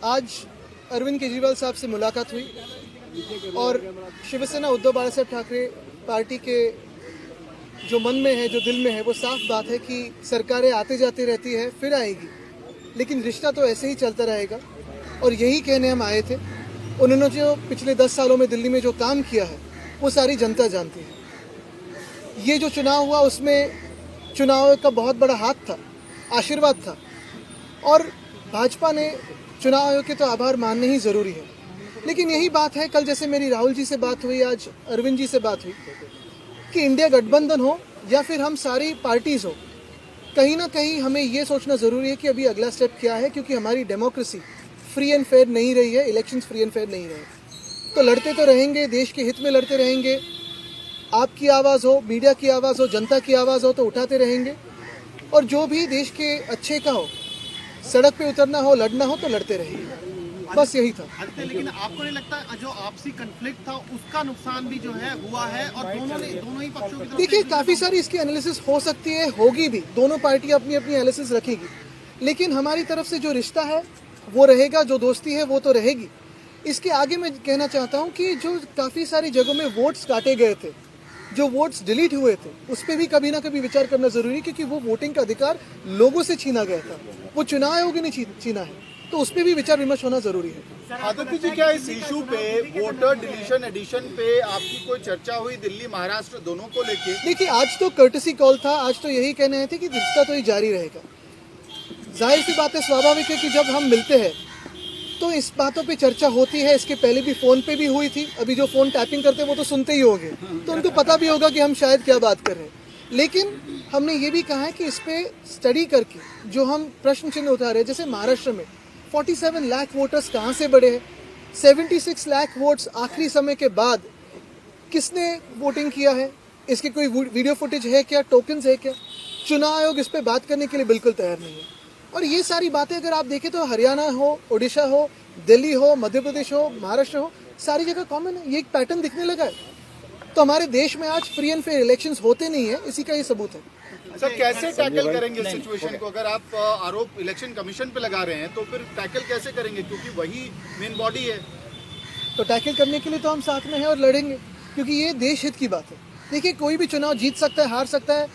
आज अरविंद केजरीवाल साहब से मुलाकात हुई और शिवसेना उद्धव बाला साहब ठाकरे पार्टी के जो मन में है, जो दिल में है, वो साफ बात है कि सरकारें आते जाते रहती है, फिर आएगी, लेकिन रिश्ता तो ऐसे ही चलता रहेगा। और यही कहने हम आए थे। उन्होंने जो पिछले 10 सालों में दिल्ली में जो काम किया है वो सारी जनता जानती है। ये जो चुनाव हुआ उसमें चुनाव का बहुत बड़ा हाथ था, आशीर्वाद था, और भाजपा ने चुनाव आयोग के तो आभार मानने ही ज़रूरी है। लेकिन यही बात है, कल जैसे मेरी राहुल जी से बात हुई, आज अरविंद जी से बात हुई, कि इंडिया गठबंधन हो या फिर हम सारी पार्टीज़ हो, कहीं ना कहीं हमें ये सोचना ज़रूरी है कि अभी अगला स्टेप क्या है, क्योंकि हमारी डेमोक्रेसी फ्री एंड फेयर नहीं रही है, इलेक्शंस फ्री एंड फेयर नहीं रहे। तो लड़ते तो रहेंगे, देश के हित में लड़ते रहेंगे। आपकी आवाज़ हो, मीडिया की आवाज़ हो, जनता की आवाज़ हो तो उठाते रहेंगे, और जो भी देश के अच्छे का हो, सड़क पे उतरना हो, लड़ना हो तो लड़ते रहेंगे। बस यही था। लेकिन आपको नहीं लगता जो आपसी कन्फ्लिक्ट था उसका नुकसान भी जो है हुआ है, और दोनों ही पक्षों की? देखिए, काफ़ी सारी इसकी एनालिसिस हो सकती है, होगी भी, दोनों पार्टी अपनी अपनी एनालिसिस रखेगी, लेकिन हमारी तरफ से जो रिश्ता है वो रहेगा, जो दोस्ती है वो तो रहेगी। इसके आगे मैं कहना चाहता हूँ कि जो काफ़ी सारी जगहों में वोट्स काटे गए थे, जो वोट्स डिलीट हुए थे, उस पर भी कभी ना कभी विचार करना ज़रूरी है, क्योंकि वो वोटिंग का अधिकार लोगों से छीना गया था, वो चुनाव आयोग ने छीना है, तो उस पर भी विचार विमर्श होना ज़रूरी है। आदित्य जी, क्या इस इशू पे वोटर डिलीशन एडिशन पे आपकी कोई चर्चा हुई दिल्ली महाराष्ट्र दोनों को लेके? देखिए, आज तो कर्टसी कॉल था, आज तो यही कहने आए थे कि रिश्ता तो ही जारी रहेगा। जाहिर सी बात है, स्वाभाविक है कि जब हम मिलते हैं तो इस बातों पे चर्चा होती है। इसके पहले भी फ़ोन पे भी हुई थी, अभी जो फ़ोन टैपिंग करते हैं वो तो सुनते ही होंगे, तो उनको पता भी होगा कि हम शायद क्या बात कर रहे हैं। लेकिन हमने ये भी कहा है कि इस पर स्टडी करके जो हम प्रश्न चिन्ह उठा रहे हैं, जैसे महाराष्ट्र में 47 लाख वोटर्स कहाँ से बढ़े हैं, 76 लाख वोट्स आखिरी समय के बाद किसने वोटिंग किया है, इसकी कोई वीडियो फुटेज है क्या, टोकन्स है क्या? चुनाव आयोग इस पर बात करने के लिए बिल्कुल तैयार नहीं है। और ये सारी बातें अगर आप देखें तो हरियाणा हो, उड़ीसा हो, दिल्ली हो, मध्य प्रदेश हो, महाराष्ट्र हो, सारी जगह कॉमन है, ये एक पैटर्न दिखने लगा है। तो हमारे देश में आज फ्री एंड फेयर इलेक्शंस होते नहीं है, इसी का ये सबूत है। सर, कैसे टैकल करेंगे इस सिचुएशन को? अगर आप आरोप इलेक्शन कमीशन पे लगा रहे हैं तो फिर टैकल कैसे करेंगे, क्योंकि वही मेन बॉडी है? तो टैकल करने के लिए तो हम साथ में हैं और लड़ेंगे, क्योंकि ये देश हित की बात है। देखिए, कोई भी चुनाव जीत सकता है, हार सकता है,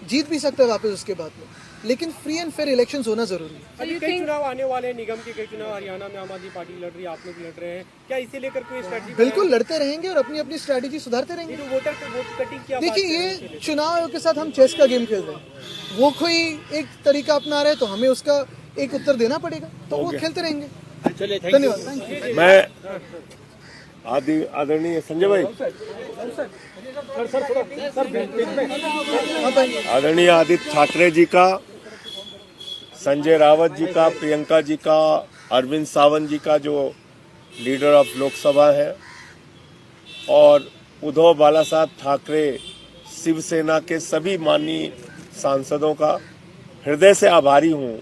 जीत भी सकता है वापस उसके बाद में, लेकिन फ्री एंड फेयर इलेक्शंस होना जरूरी है। अभी कई चुनाव आने वाले हैं, निगम के कई चुनाव, हरियाणा में आम आदमी पार्टी लड़ रही है, आप लोग लड़ रहे हैं, क्या इसे लेकर कोई स्ट्रेटजी? बिल्कुल लड़ते रहेंगे और अपनी अपनी स्ट्रेटजी सुधारते रहेंगे। तो वोट कटिंग क्या? देखिए, ये चुनाव आयोग के साथ हम चेस का गेम खेल रहे हैं। वो कोई एक तरीका अपना रहे तो हमें उसका एक उत्तर देना पड़ेगा, तो वो खेलते रहेंगे। धन्यवाद। मैं आदरणीय संजय भाई, आदरणीय आदित्य ठाकरे जी का, संजय रावत जी का, प्रियंका जी का, अरविंद सावंत जी का जो लीडर ऑफ लोकसभा है, और उद्धव बाला साहब ठाकरे शिवसेना के सभी माननीय सांसदों का हृदय से आभारी हूँ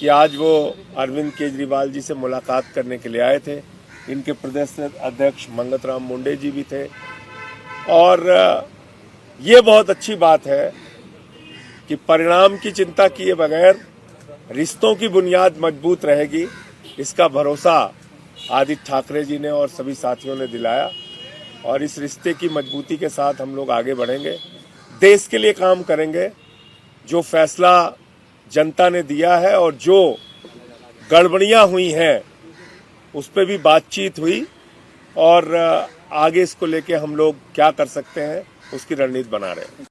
कि आज वो अरविंद केजरीवाल जी से मुलाकात करने के लिए आए थे। इनके प्रदेश अध्यक्ष मंगत राम मुंडे जी भी थे, और ये बहुत अच्छी बात है कि परिणाम की चिंता किए बगैर रिश्तों की बुनियाद मजबूत रहेगी, इसका भरोसा आदित्य ठाकरे जी ने और सभी साथियों ने दिलाया, और इस रिश्ते की मजबूती के साथ हम लोग आगे बढ़ेंगे, देश के लिए काम करेंगे। जो फैसला जनता ने दिया है और जो गड़बड़ियां हुई हैं उस पर भी बातचीत हुई, और आगे इसको लेके हम लोग क्या कर सकते हैं उसकी रणनीति बना रहे हैं।